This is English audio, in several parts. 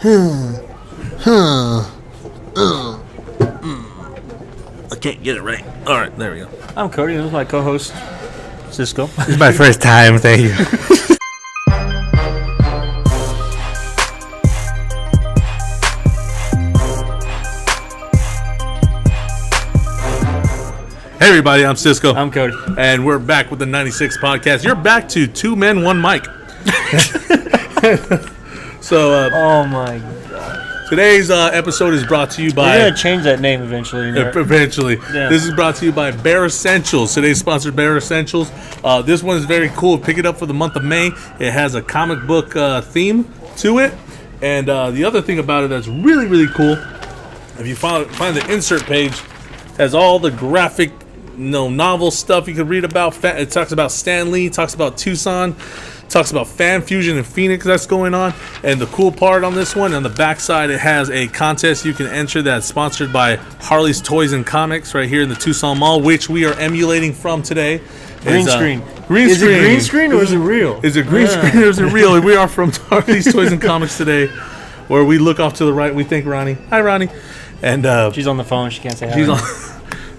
I can't get it right. All right, there we go. I'm Cody. This is my co-host, Cisco. This is my first time. Thank you. Hey everybody, I'm Cisco. I'm Cody. And we're back with the 96 podcast. You're back to Two Men, One Mic. So, oh my god. Today's episode is brought to you by... We're going to change that name eventually. Eventually. Yeah. This is brought to you by Bear Essentials. Today's sponsor, Bear Essentials. This one is very cool. Pick it up for the month of May. It has a comic book theme to it. And the other thing about it that's really, really cool, if you find the insert page, has all the graphic novel stuff you can read about. It talks about Stan Lee, talks about Tucson, talks about Fan Fusion and Phoenix that's going on. And the cool part on this one, on the back side, it has a contest you can enter that's sponsored by Hartleys Toys and Comics right here in the Tucson Mall, which we are emulating from today. Green screen. Is it green screen or is it real? Is it green screen or is it real? We are from Hartleys Toys and Comics today, where we look off to the right. We thank Ronni. Hi, Ronni. And she's on the phone. She can't say hi. She's on.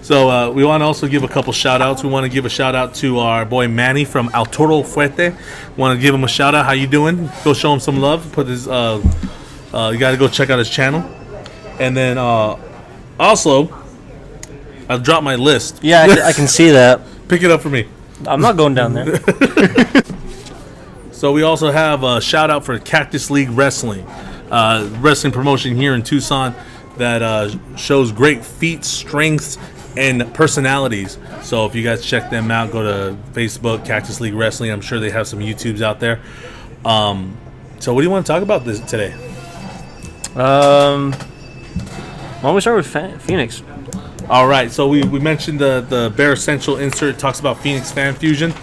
So we want to also give a couple shout-outs. We want to give a shout-out to our boy Manny from El Toro Fuerte. Want to give him a shout-out. How you doing? Go show him some love. Put his you got to go check out his channel. And then also, I've dropped my list. Yeah, I can see that. Pick it up for me. I'm not going down there. So we also have a shout-out for Cactus League Wrestling. Wrestling promotion here in Tucson that shows great feat, strength, and personalities. So if you guys check them out, go to Facebook, Cactus League Wrestling. I'm sure they have some YouTubes out there. So what do you want to talk about today? Why don't we start with Phoenix? All right, so we mentioned the Bear Essential insert. Talks about Phoenix Fan Fusion.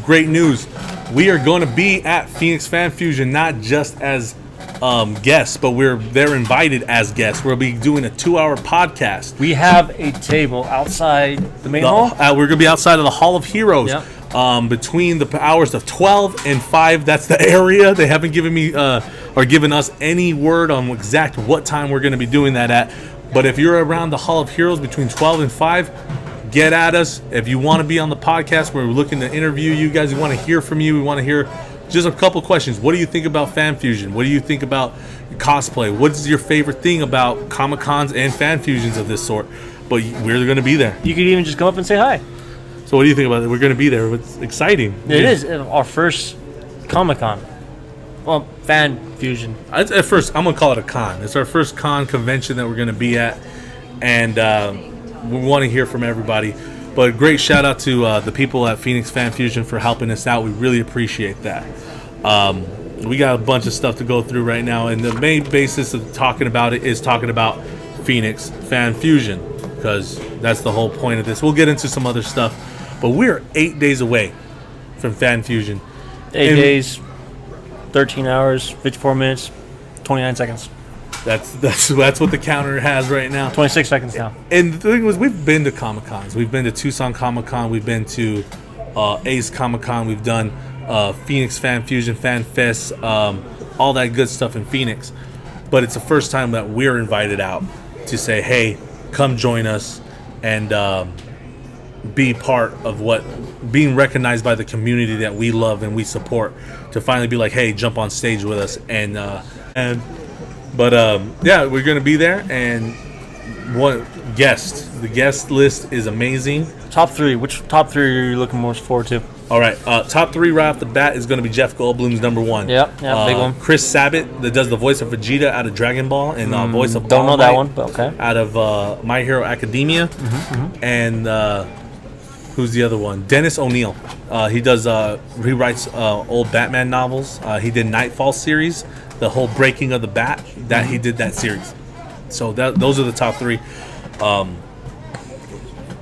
Great news. We are going to be at Phoenix Fan Fusion, not just as guests, but they're invited as guests. We'll be doing a 2-hour podcast. We have a table outside the main hall. We're going to be outside of the Hall of Heroes. Yep. Between the hours of 12 and 5. That's the area. They haven't given me or given us any word on exact what time we're going to be doing that at. But if you're around the Hall of Heroes between 12 and 5, get at us. If you want to be on the podcast, we're looking to interview you guys. We want to hear from you. We want to hear just a couple questions. What do you think about Fan Fusion? What do you think about cosplay? What is your favorite thing about Comic Cons and Fan Fusions of this sort? But we're going to be there. You could even just come up and say hi. So what do you think about it? We're going to be there. It's exciting. It is our first Comic Con. Well, Fan Fusion. At first, I'm going to call it a con. It's our first convention that we're going to be at. And we want to hear from everybody. But great shout out to the people at Phoenix Fan Fusion for helping us out. We really appreciate that. We got a bunch of stuff to go through right now, and the main basis of talking about it is talking about Phoenix Fan Fusion, because that's the whole point of this. We'll get into some other stuff, but we're 8 days away from Fan Fusion. 8 days, 13 hours, 54 minutes, 29 seconds. That's what the counter has right now. 26 seconds now. And the thing was, we've been to Comic Cons. We've been to Tucson Comic Con. We've been to Ace Comic Con. We've done Phoenix Fan Fusion, Fan Fest, all that good stuff in Phoenix. But it's the first time that we're invited out to say, hey, come join us and be part of being recognized by the community that we love and we support, to finally be like, hey, jump on stage with us. But we're going to be there, and the guest list is amazing. Top 3. Which top 3 are you looking most forward to? All right, top 3 right off the bat is going to be Jeff Goldblum's number 1. Yeah, big one. Chris Sabat, that does the voice of Vegeta out of Dragon Ball, and voice of don't know that one, but okay. Out of My Hero Academia, and who's the other one? Dennis O'Neil. He writes old Batman novels. He did Nightfall series, the whole Breaking of the Bat. He did that series. So those are the top 3.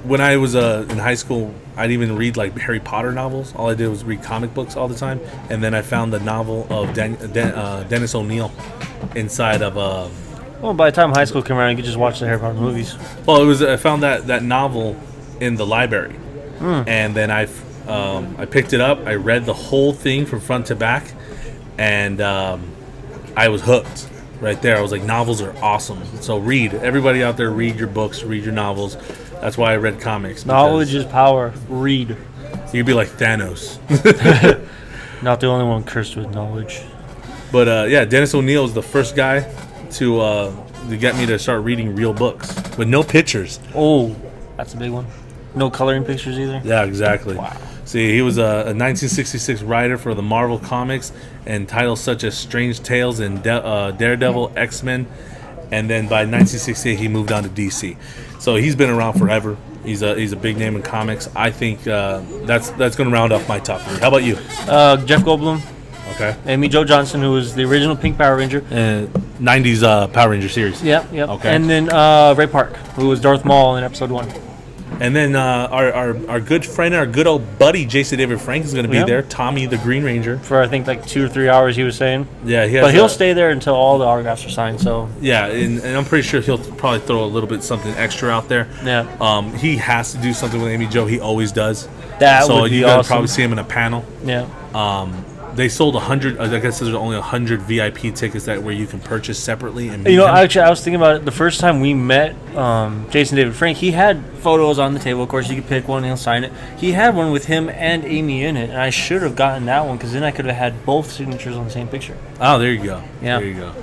When I was in high school, I didn't even read like Harry Potter novels. All I did was read comic books all the time. And then I found the novel of Dennis O'Neil inside of. Well, by the time high school came around, you could just watch the Harry Potter movies. Well, I found that novel in the library, and then I picked it up. I read the whole thing from front to back, and I was hooked. right there. I was like, novels are awesome. So read. Everybody out there, read your books, read your novels. That's why I read comics. Knowledge is power. Read. You'd be like Thanos. Not the only one cursed with knowledge. But yeah, Dennis O'Neil is the first guy to get me to start reading real books with no pictures. Oh, that's a big one. No coloring pictures either? Yeah, exactly. Wow. See, he was a 1966 writer for the Marvel Comics and titles such as Strange Tales and Daredevil, X-Men. And then by 1968, he moved on to DC. So he's been around forever. He's a big name in comics. I think that's going to round off my top 3. How about you? Jeff Goldblum. Okay. Amy Jo Johnson, who was the original Pink Power Ranger. 90s Power Ranger series. Yep. Okay. And then Ray Park, who was Darth Maul in episode 1. And then our good friend, our good old buddy, Jason David Frank is going to be there. Tommy the Green Ranger. For, I think, like 2 or 3 hours, he was saying. Yeah. But he'll stay there until all the autographs are signed, so. Yeah, and I'm pretty sure he'll probably throw a little bit something extra out there. Yeah. He has to do something with Amy Jo. He always does. That would be you're going to awesome. probably see him in a panel. Yeah. They sold 100. I guess there's only 100 VIP tickets where you can purchase separately. And actually, I was thinking about it. The first time we met Jason David Frank, he had photos on the table. Of course, you could pick one and he'll sign it. He had one with him and Amy in it, and I should have gotten that one because then I could have had both signatures on the same picture. Oh, there you go. Yeah. There you go.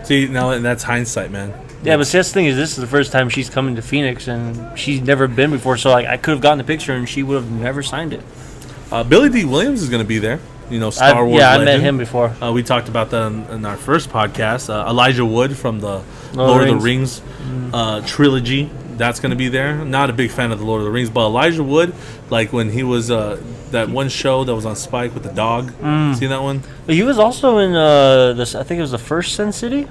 See, now that's hindsight, man. Yeah, but see, that's the thing is, this is the first time she's coming to Phoenix, and she's never been before. So like, I could have gotten the picture, and she would have never signed it. Billy D. Williams is going to be there. Star Wars yeah, legend. I met him before. We talked about that in our first podcast. Elijah Wood from the Lord of the Rings trilogy. That's going to be there. Not a big fan of the Lord of the Rings, but Elijah Wood, like when he was that one show that was on Spike with the dog. Seen that one? But he was also in this. I think it was the first Sin City.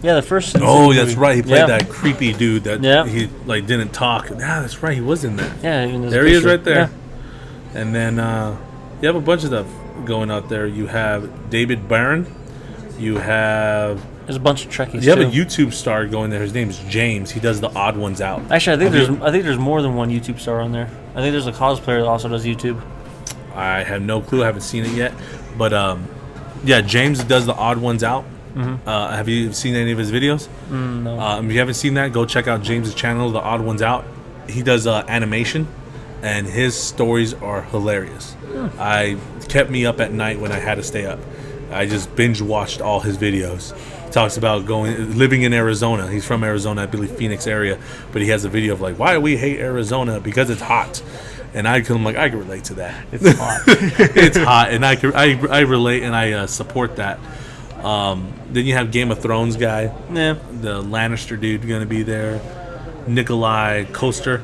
Yeah, the first Sin City. Oh, that's movie. right. He played that creepy dude that he like didn't talk. Yeah, that's right. He was in that. Yeah, there he is, right there. Yeah. And then you have a bunch of stuff going out there. You have David Byrne. You have. There's a bunch of Trekkies. You have a YouTube star going there. His name is James. He does the Odd Ones Out. Actually, I think there's more than one YouTube star on there. I think there's a cosplayer that also does YouTube. I have no clue. I haven't seen it yet. But yeah, James does the Odd Ones Out. Mm-hmm. Have you seen any of his videos? No. If you haven't seen that, go check out James's channel, The Odd Ones Out. He does animation, and his stories are hilarious. I kept me up at night when I had to stay up. I just binge watched all his videos. He talks about living in Arizona. He's from Arizona, I believe Phoenix area, but he has a video of like, why do we hate Arizona? Because it's hot. And I'm like, I can relate to that. It's hot. It's hot, and I relate and I support that. Then you have Game of Thrones guy. Yeah. The Lannister dude going to be there. Nikolai Costa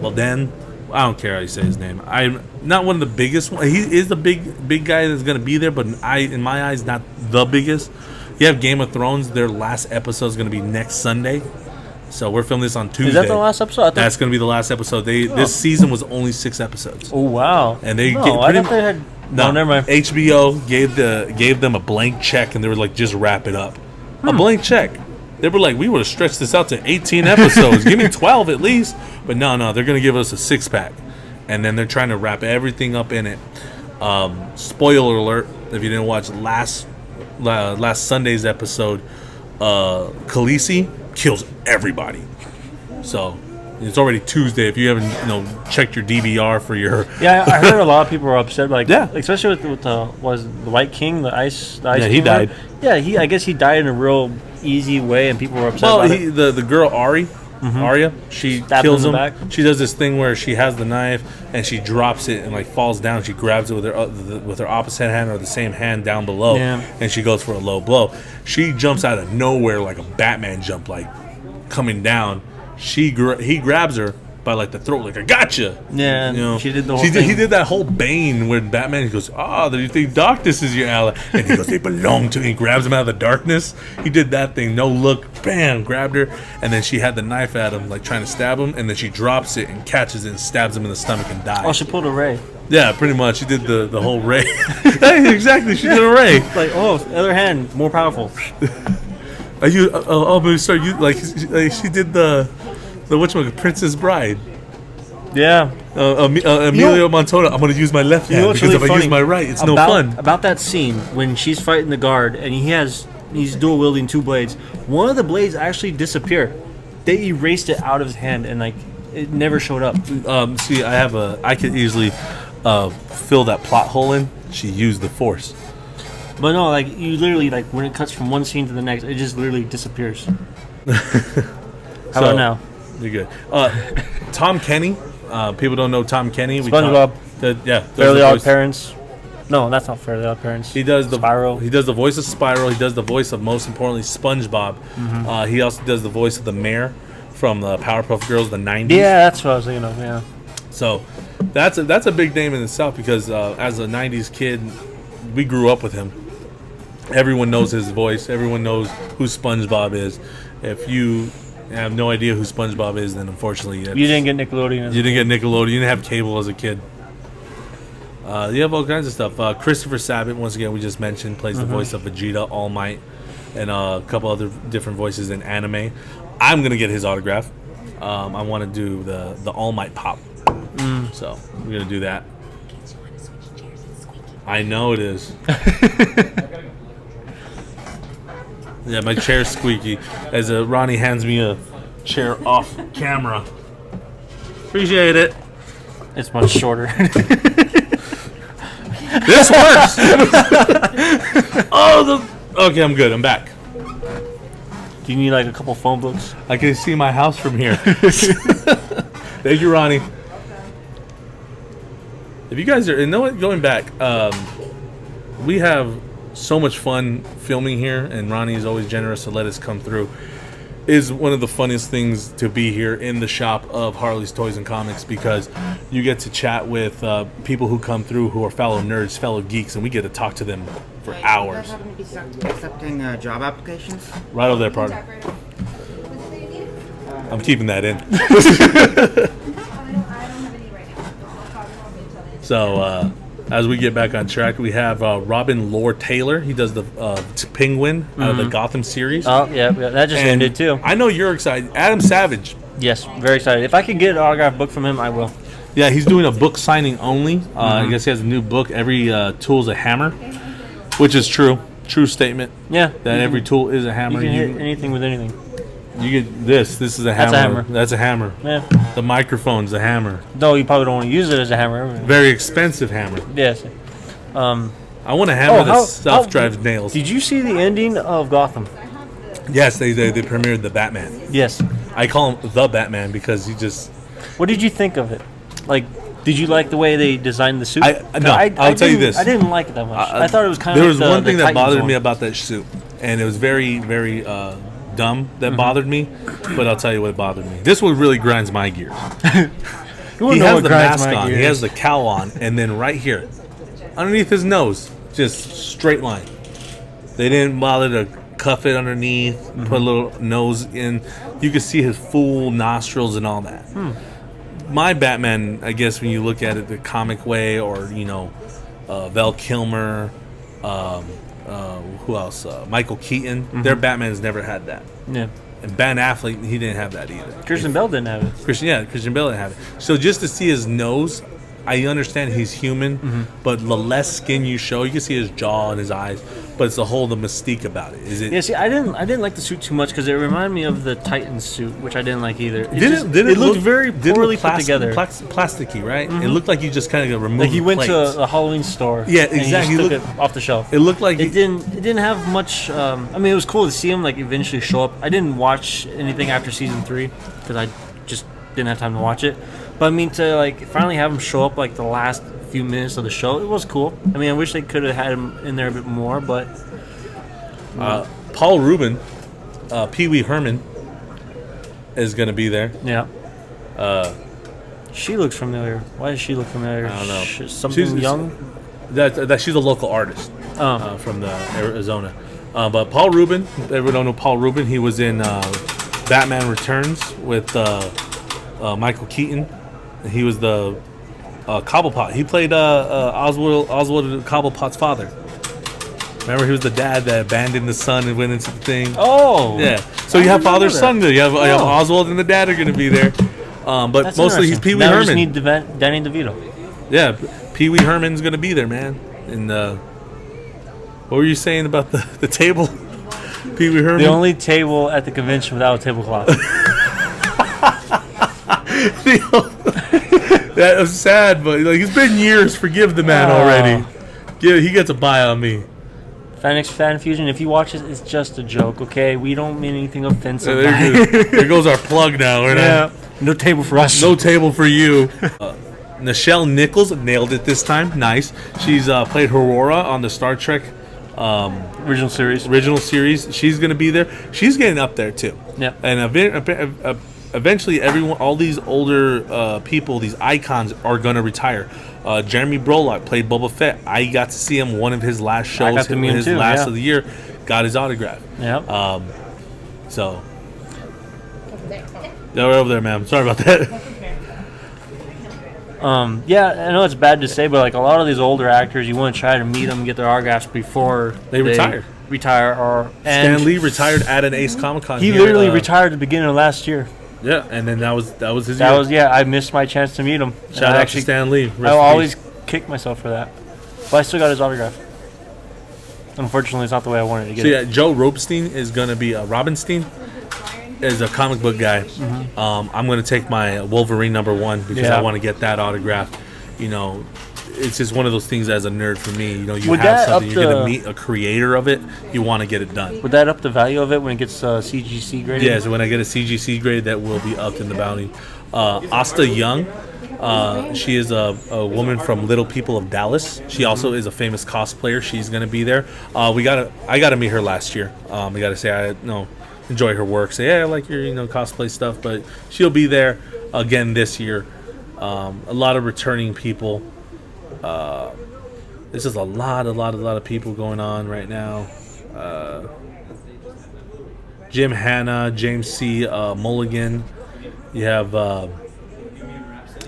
Walden. I don't care how you say his name. I'm not one of the biggest. He is the big guy that's going to be there, but in my eyes, not the biggest. You have Game of Thrones. Their last episode is going to be next Sunday. So we're filming this on Tuesday. Is that the last episode? That's going to be the last episode. This season was only 6 episodes. Oh, wow. And they I thought they had... No, never mind. HBO gave them a blank check, and they were like, just wrap it up. A blank check. They were like, we would have stretched this out to 18 episodes. Give me 12 at least. But no, they're going to give us a 6-pack. And then they're trying to wrap everything up in it. Spoiler alert, if you didn't watch last Sunday's episode, Khaleesi kills everybody. So it's already Tuesday. If you haven't checked your DVR for your... Yeah, I heard a lot of people were upset. Like, especially with the White King, the ice yeah, King, he died. Right? Yeah, I guess he died in a real easy way, and people were upset about it. The girl Arya, she kills him. Back. She does this thing where she has the knife and she drops it and like falls down. She grabs it with her opposite hand or the same hand down below, and she goes for a low blow. She jumps out of nowhere like a Batman jump, like coming down. He grabs her by like the throat, like I gotcha. Yeah, she did the whole thing. He did that whole Bane when Batman, he goes, do you think darkness is your ally? And he goes, they belong to me. He grabs him out of the darkness. He did that thing, no look, bam, grabbed her, and then she had the knife at him, like trying to stab him, and then she drops it and catches it and stabs him in the stomach and dies. Oh, she pulled a Ray. Yeah, pretty much. She did the whole Ray. Hey, exactly, she did a Ray. Like, the other hand, more powerful. Are you? Sorry, you like she did the Princess Bride. Yeah. Emilio Montona. I'm going to use my left hand because if I use my right, it's no fun. About that scene when she's fighting the guard and he has He's dual wielding 2 blades. One of the blades actually disappeared. They erased it out of his hand, and like it never showed up. See, I could easily fill that plot hole in. She used the Force. But no, like you literally like when it cuts from one scene to the next, it just literally disappears. How about now? You're good. Tom Kenny. People don't know Tom Kenny. SpongeBob. Fairly Odd Parents. No, that's not Fairly Odd Parents. He does the Spyro. He does the voice of Spyro. He does the voice of, most importantly, SpongeBob. Mm-hmm. He also does the voice of the mayor from the Powerpuff Girls, the 90s. Yeah, that's what I was thinking of. Yeah. So that's a big name in itself because as a 90s kid, we grew up with him. Everyone knows his voice. Everyone knows who SpongeBob is. If you have no idea who SpongeBob is, then unfortunately you didn't get Nickelodeon. You didn't get Nickelodeon. You didn't have cable as a kid. You have all kinds of stuff. Christopher Sabat, once again, we just mentioned, plays the voice of Vegeta, All Might, and a couple other different voices in anime. I'm gonna get his autograph. I want to do the All Might pop. So we're gonna do that. I know it is. Yeah, my chair's squeaky as Ronni hands me a chair off camera. Appreciate it. It's much shorter. This works. Okay, I'm good. I'm back. Do you need like a couple phone books? I can see my house from here. Thank you, Ronni. If you guys are, going back, we have so much fun filming here, and Ronnie is always generous to let us come through. Is one of the funniest things to be here in the shop of Harley's Toys and Comics because you get to chat with people who come through who are fellow nerds, fellow geeks, and we get to talk to them for hours. Do you guys happen to be accepting job applications? Right over there, partner. I'm keeping that in. So, as we get back on track, we have Robin Lore Taylor. He does the Penguin out of the Gotham series. Oh, yeah, that just ended too. I know you're excited. Adam Savage. Yes, very excited. If I could get an autographed book from him, I will. Yeah, he's doing a book signing only. I guess he has a new book. Every tool's a hammer, which is true. True statement. Yeah. That every tool is a hammer. You can hit anything with anything. You get this. This is a hammer. That's a hammer. That's a hammer. Yeah. The microphone's a hammer. No, you probably don't want to use it as a hammer. Very expensive hammer. Yes. I want a hammer that self-drives nails. Did you see the ending of Gotham? Yes, they premiered the Batman. Yes. I call him the Batman because he just... What did you think of it? Like, did you like the way they designed the suit? I'll tell you this. I didn't like it that much. I thought it was kind of There was one thing that bothered me about that suit, and it was very, very dumb that bothered me, but I'll tell you what bothered me. This one really grinds my gears. He has the mask on, he has the cowl on, and then right here, underneath his nose, just straight line. They didn't bother to cuff it underneath, put a little nose in. You could see his full nostrils and all that. My Batman, I guess when you look at it the comic way, or Val Kilmer, who else? Michael Keaton. Their Batman's never had that. Yeah. And Ben Affleck, he didn't have that either. Christian Bale didn't have it. Christian Bale didn't have it. So just to see his nose, I understand he's human, but the less skin you show, you can see his jaw and his eyes, but it's the mystique about it. Is it? Yeah, see, I didn't like the suit too much because it reminded me of the Titan suit, which I didn't like either. It looked very poorly put together. Plasticky, right? It looked like you just kind of removed. Like he went to a Halloween store. Yeah, exactly. And he just took it off the shelf. It looked like it didn't have much. I mean, it was cool to see him like eventually show up. I didn't watch anything after season 3 because I just didn't have time to watch it. But I mean, to like finally have him show up like the last few minutes of the show, it was cool. I mean, I wish they could have had him in there a bit more, but Paul Rubin, Pee Wee Herman is going to be there. Yeah. She looks familiar. Why does she look familiar? I don't know. She's young? That she's a local artist from Arizona. But Paul Rubin, everyone don't know Paul Rubin. He was in Batman Returns with Michael Keaton. He was the Cobblepot. He played Oswald Cobblepot's father. Remember, he was the dad that abandoned the son and went into the thing. Oh, yeah. So you have father son there. You have Oswald and the dad are going to be there. But that's mostly he's Pee Wee Herman. Just need Danny DeVito. Yeah, Pee Wee Herman's going to be there, man. And what were you saying about the table? Pee Wee Herman. The only table at the convention without a tablecloth. That was sad, but like it's been years. Forgive the man already. Yeah, he gets a buy on me. Fan Fusion, if you watch it, it's just a joke, okay? We don't mean anything offensive. There goes our plug now. Yeah. No table for us. No table for you. Nichelle Nichols nailed it this time. Nice. She's played Aurora on the Star Trek original series. She's going to be there. She's getting up there too. Yeah. And eventually, all these older people, these icons, are going to retire. Jeremy Brollock played Boba Fett. I got to see him one of his last shows, of the year. Got his autograph. Yeah. So. Yeah, we're over there, ma'am. Sorry about that. Yeah, I know it's bad to say, but like a lot of these older actors, you want to try to meet them, get their autographs before they retire. Stan Lee retired at an Ace Comic Con. He literally retired at the beginning of last year. Yeah, and then that was his year. I missed my chance to meet him. Shout out to Stan Lee. I always kick myself for that, but I still got his autograph. Unfortunately, it's not the way I wanted to get it. Joe Robstein is going to be Robinstein. Is a comic book guy. Mm-hmm. I'm going to take my Wolverine #1 because I want to get that autograph. You know, it's just one of those things as a nerd for me. You know, you have something, you're going to meet a creator of it, you want to get it done. Would that up the value of it when it gets CGC graded? Yeah, so when I get a CGC grade, that will be upped in the bounty. Asta Young, she is a woman from Little People of Dallas. She also is a famous cosplayer. She's going to be there. I got to meet her last year. I got to say, enjoy her work. Say, I like your cosplay stuff, but she'll be there again this year. A lot of returning people. This is a lot of people going on right now. Jim Hanna, James C. Mulligan. You have a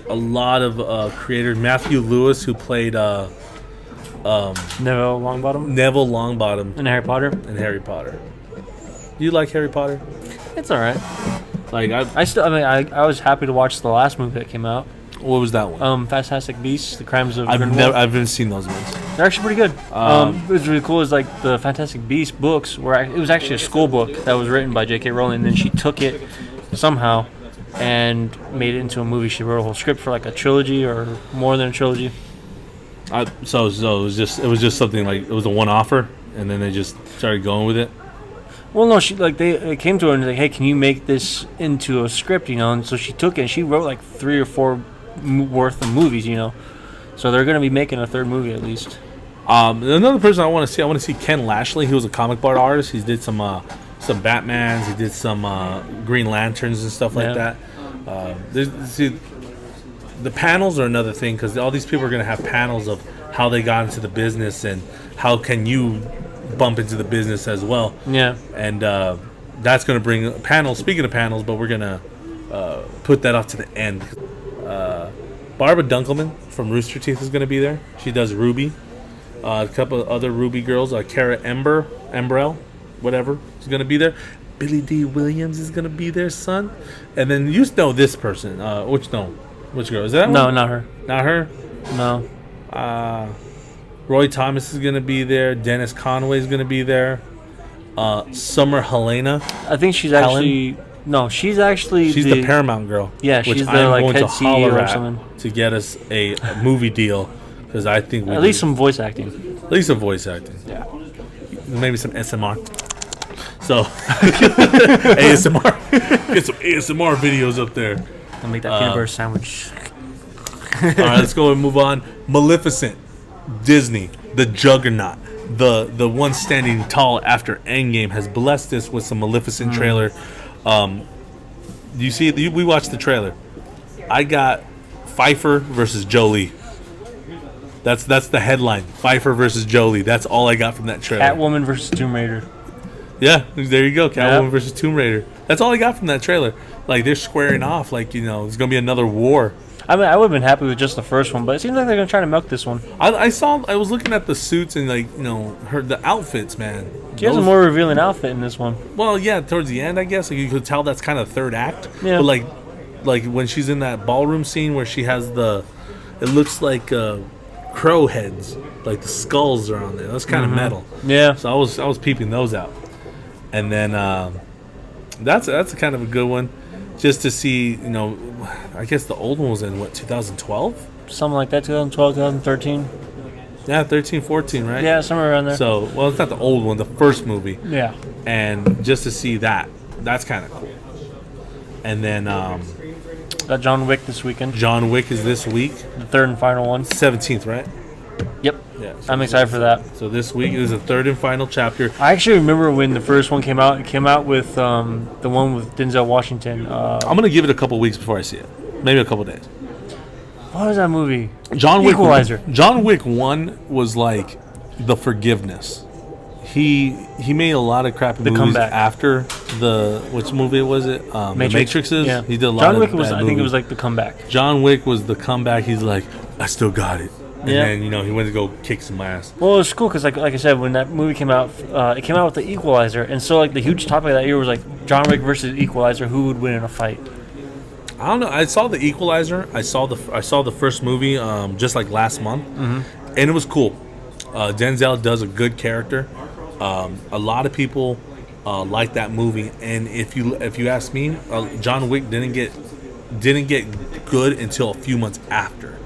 lot of creators. Matthew Lewis, who played Neville Longbottom and Harry Potter. Do you like Harry Potter? It's all right. Like I was happy to watch the last movie that came out. What was that one? Fantastic Beasts: The Crimes of I Grindelwald. haven't seen those ones. They're actually pretty good. It was really cool. Is like the Fantastic Beasts books it was actually a school book that was written by J.K. Rowling, and then she took it somehow and made it into a movie. She wrote a whole script for like a trilogy or more than a trilogy. So it was just something like it was a one-offer, and then they just started going with it. Well, no, they came to her and like, hey, can you make this into a script, And so she took it and she wrote like 3 or 4 worth of movies, So they're going to be making a third movie at least. Another person I want to see Ken Lashley. He was a comic book artist. He did some Batmans. He did some Green Lanterns and stuff like that. The panels are another thing because all these people are going to have panels of how they got into the business and how can you bump into the business as well. Yeah. And that's going to bring panels. Speaking of panels, but we're going to put that off to the end. Barbara Dunkelman from Rooster Teeth is going to be there. She does Ruby. A couple of other Ruby girls. Kara Emberell, whatever, is going to be there. Billy D. Williams is going to be there, son. And then you know this person. Which girl? Is that No, one? not her. Not her? No. Roy Thomas is going to be there. Dennis Conway is going to be there. Summer Helena. I think she's actually... No, she's actually... She's the Paramount girl. Yeah, she's the head CEO or something. To get us a movie deal. Because I think at least some voice acting. At least some voice acting. Yeah. Maybe some SMR. So, ASMR. Get some ASMR videos up there. I'll make that peanut butter sandwich. All right, let's go and move on. Maleficent. Disney. The Juggernaut. The one standing tall after Endgame has blessed us with some Maleficent trailer. You see, we watched the trailer. I got Pfeiffer versus Jolie. That's the headline. Pfeiffer versus Jolie. That's all I got from that trailer. Catwoman versus Tomb Raider. Yeah, there you go. Catwoman versus Tomb Raider. That's all I got from that trailer. Like, they're squaring off. Like, there's going to be another war. I mean, I would have been happy with just the first one, but it seems like they're going to try to milk this one. I was looking at the suits and, the outfits, man. She has a more revealing outfit in this one. Well, yeah, towards the end, I guess. Like, you could tell that's kind of third act. Yeah. But, like when she's in that ballroom scene where she has it looks like crow heads. Like, the skulls are on there. That's kind of metal. Yeah. So I was peeping those out. And then that's kind of a good one, just to see. I guess the old one was in what 2012, Something like that. 2012, 2013. Yeah, 13, 14, right? Yeah, somewhere around there. So, well, it's not the old one, the first movie. Yeah. And just to see that's kind of cool. And then Got John Wick this weekend. John Wick is this week, The third and final one. 17th, right? Yep. Yeah. So I'm excited for that. So this week is the third and final chapter. I actually remember when the first one came out. It came out with the one with Denzel Washington. I'm gonna give it a couple weeks before I see it, maybe a couple days. What was that movie? John Wick. Equalizer. John Wick 1 was like The Forgiveness. He made a lot of crappy movies Comeback. after which movie was it? The Matrixes. Yeah. He did a lot John of Wick was. bad I think it movies. was like The Comeback. John Wick was the comeback. He's like, I still got it. And Yeah. then, he went to go kick some ass. Well, it was cool because, like I said, when that movie came out, it came out with The Equalizer, and so like the huge topic of that year was like John Wick versus Equalizer, who would win in a fight? I don't know. I saw The Equalizer. I saw the first movie just like last month, and it was cool. Denzel does a good character. A lot of people like that movie, and if you ask me, John Wick didn't get good until a few months after,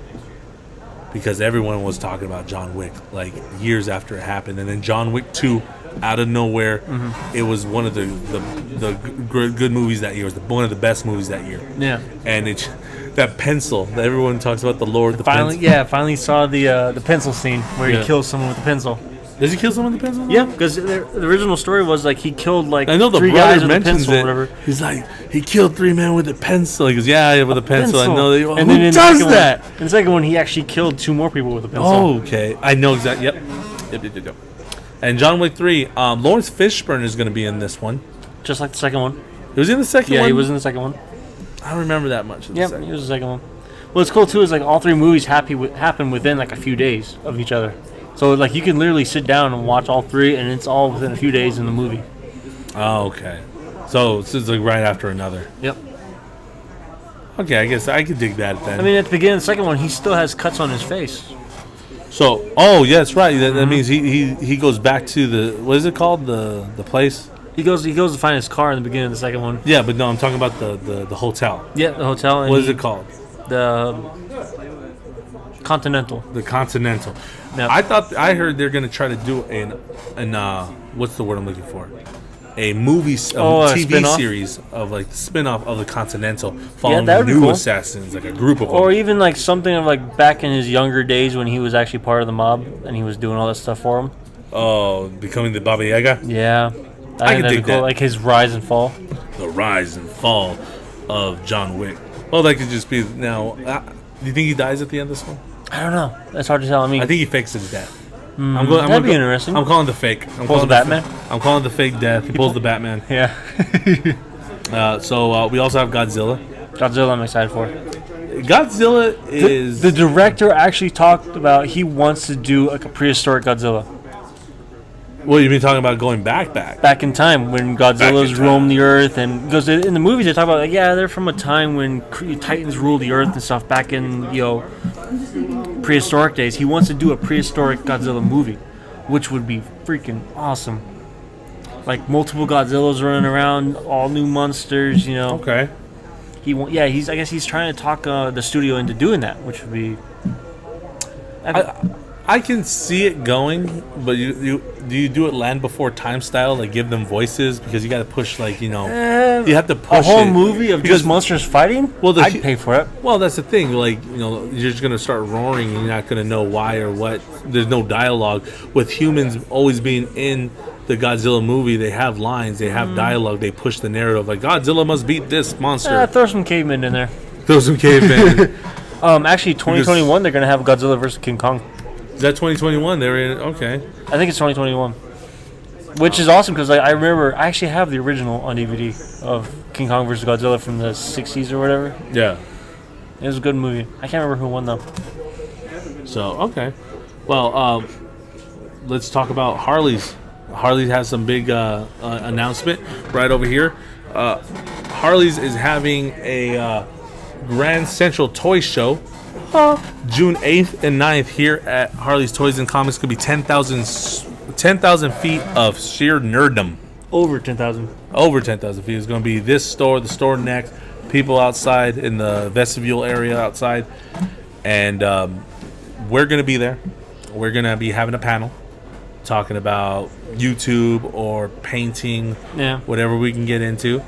because everyone was talking about John Wick like years after it happened, and then John Wick 2, out of nowhere, it was one of the good movies that year. It was one of the best movies that year. Yeah. And it's that pencil that everyone talks about, the Lord, the Finally, pencil. finally saw the pencil scene where Yeah. he kills someone with a pencil. Does he kill someone with the pencil? Yeah, because the original story was like he killed like I know the 3 brother guys with a mentions pencil it. or whatever. He's like, he killed 3 men with a pencil. He goes, yeah, with a pencil. I know. Who And then in the does second that? One, in the second one, he actually killed 2 more people with a pencil. Oh, okay. I know exactly. Yep. And John Wick 3, Lawrence Fishburne is going to be in this one. Just like the second one. He was in the second one? Yeah, he was in the second one. I don't remember that much. Of the Yep, second. he was the second one. What's cool too is like all 3 movies happen within like a few days of each other. So like you can literally sit down and watch all 3, and it's all within a few days in the movie. Oh, okay. So it's like right after another. Yep. Okay, I guess I could dig that then. I mean, at the beginning of the second one, he still has cuts on his face. So, yeah, that's right. That means he goes back to the, what is it called? The place? He goes to find his car in the beginning of the second one. Yeah, but no, I'm talking about the hotel. Yeah, the hotel. And What is it called? The Continental. The Continental. Yep. I heard they're gonna try to do an what's the word I'm looking for? A movie, TV spin-off? series of like the spin-off of the Continental, following that would be new cool. assassins, like a group of Or them. even like something of like back in his younger days when he was actually part of the mob and he was doing all that stuff for him. Oh, becoming the Baba Yaga. Yeah. I think can that'd be dig that. Like his rise and fall. The rise and fall of John Wick. Well, that could just be now. Do you think he dies at the end of this one? I don't know. That's hard to tell. I mean, I think he fakes his death. that'd be interesting. I'm calling the fake. Pulls the Batman? I'm calling the fake death. He pulls the Batman. yeah. So we also have Godzilla. Godzilla, I'm excited for. Godzilla is The director actually talked about he wants to do like a prehistoric Godzilla. What you mean talking about going back? Back in time when Godzilla's roamed the earth, and because in the movies they talk about like they're from a time when Titans ruled the earth and stuff back in prehistoric days. He wants to do a prehistoric Godzilla movie, which would be freaking awesome. Like multiple Godzillas running around, all new monsters. Okay. I guess he's trying to talk the studio into doing that, which would be. I can see it going, but you do it Land Before Time style, like give them voices, because you got to push you have to push a whole it. movie of Because- just monsters fighting. Well, I'd pay for it. Well, that's the thing. You're just gonna start roaring, and you're not gonna know why or what. There's no dialogue. With humans always being in the Godzilla movie, they have lines, they have dialogue, they push the narrative. Like Godzilla must beat this monster. Throw some cavemen in there. Throw some cavemen. Actually, 2021 they're gonna have Godzilla versus King Kong. Is that 2021? They're in. Okay. I think it's 2021, which is awesome because I remember I actually have the original on DVD of King Kong versus Godzilla from the 60s or whatever. Yeah. It was a good movie. I can't remember who won though. So okay. Well, let's talk about Harley's. Harley has some big announcement right over here. Harley's is having a Grand Central Toy Show. June 8th and 9th here at Harley's Toys and Comics. Could be 10,000 feet of sheer nerddom. Over 10,000. Over 10,000 feet. It's going to be this store, the store next, people outside in the vestibule area outside. And we're going to be there. We're going to be having a panel talking about YouTube or painting, whatever we can get into.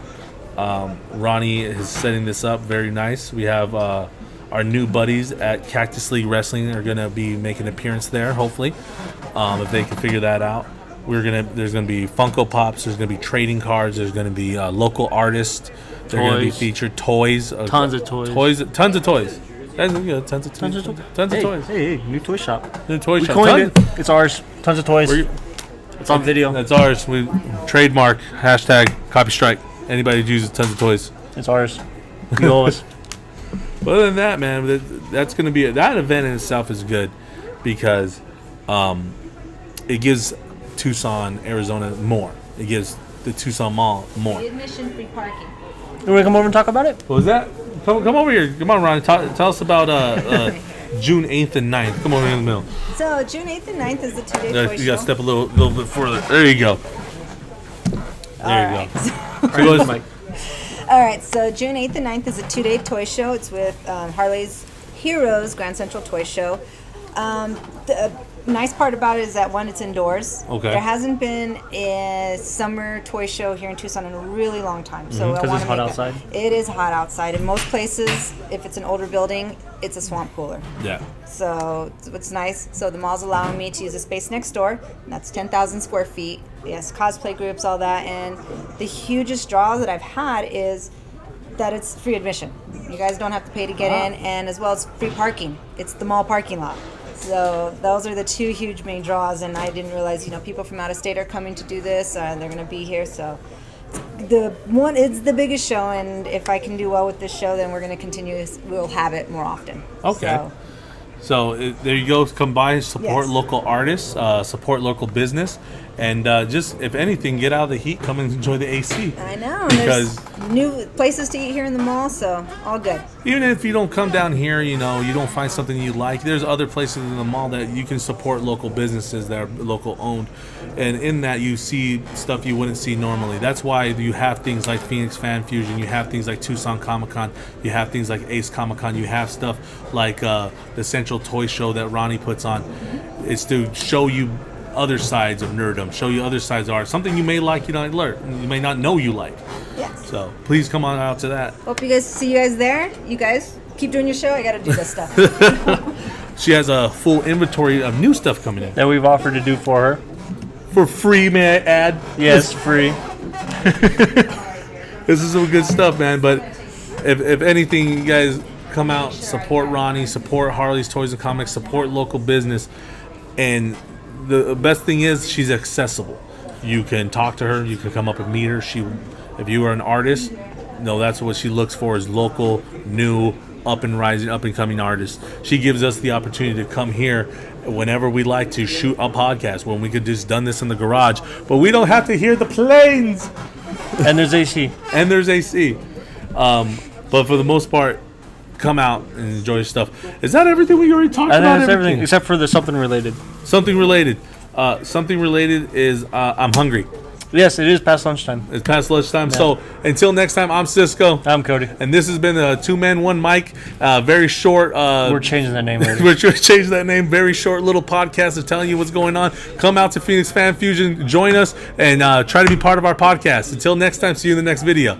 Ronni is setting this up very nice. We have our new buddies at Cactus League Wrestling are going to be making an appearance there, hopefully, if they can figure that out. There's gonna be Funko Pops. There's gonna be trading cards. There's gonna be local artists. They're gonna be featured toys. Tons of toys. Tons of toys. Tons of toys. Hey, new toy shop. New toy we shop. Coined it. It's ours. Tons of toys. It's on video. That's ours. We trademark hashtag copy strike. Anybody who uses tons of toys. It's ours. You owe us. But other than that, man, that's gonna be that event in itself is good because it gives Tucson, Arizona more. It gives the Tucson Mall more. Admission free parking. You want to come over and talk about it? What was that? Come over here. Come on, Ron. Tell us about June 8th and 9th. Come over here in the middle. So June 8th and 9th is the 2-day toy show. You got to step a little bit further. There you go. There you go. All right, so June 8th and 9th is a 2-day toy show. It's with Harley's Heroes Grand Central Toy Show. The nice part about it is that, one, it's indoors. Okay. There hasn't been a summer toy show here in Tucson in a really long time. So Because it's hot outside? It is hot outside. In most places, if it's an older building, it's a swamp cooler. Yeah. So it's nice. So the mall's allowing me to use the space next door, and that's 10,000 square feet. Yes, cosplay groups, all that. And the hugest draw that I've had is that it's free admission. You guys don't have to pay to get in, and as well as free parking. It's the mall parking lot. So those are the two huge main draws, and I didn't realize, people from out of state are coming to do this, and they're going to be here. So it's the biggest show, and if I can do well with this show, then we're going to continue. We'll have it more often. Okay. So there you go. Come by, support Yes. local artists, support local business, and just, if anything, get out of the heat. Come and enjoy the AC. I know. Because there's new places to eat here in the mall, so all good. even if you don't come down here, you don't find something you like, there's other places in the mall that you can support local businesses that are local owned. And in that, you see stuff you wouldn't see normally. That's why you have things like Phoenix Fan Fusion, you have things like Tucson Comic Con, you have things like Ace Comic Con, you have stuff like the Central Toy Show that Ronni puts on. It's to show you other sides of nerddom, show you other sides of art, something you may like, you may not know you like. Yes. So please come on out to that. Hope see you guys there. You guys keep doing your show. I got to do this stuff. She has a full inventory of new stuff coming in. That we've offered to do for her. For free, may I add? Yes, free. This is some good stuff, man. But if anything, you guys come out, support Ronni, support Harley's Toys and Comics, support local business. And the best thing is she's accessible. You can talk to her. You can come up and meet her. If you are an artist, that's what she looks for, is local, new, up and coming artists. She gives us the opportunity to come here whenever we like to shoot a podcast, when we could just done this in the garage, but we don't have to hear the planes. And there's AC. But for the most part, come out and enjoy stuff. Is that everything we already talked about? I think that's everything except for the something related. Something related. Something related is I'm hungry. Yes, it is past lunchtime. It's past lunchtime. Yeah. So until next time, I'm Cisco. I'm Cody. And this has been a 2-man, 1 mic. Very short. We're changing that name later. We're changing that name. Very short little podcast of telling you what's going on. Come out to Phoenix Fan Fusion. Join us and try to be part of our podcast. Until next time, see you in the next video.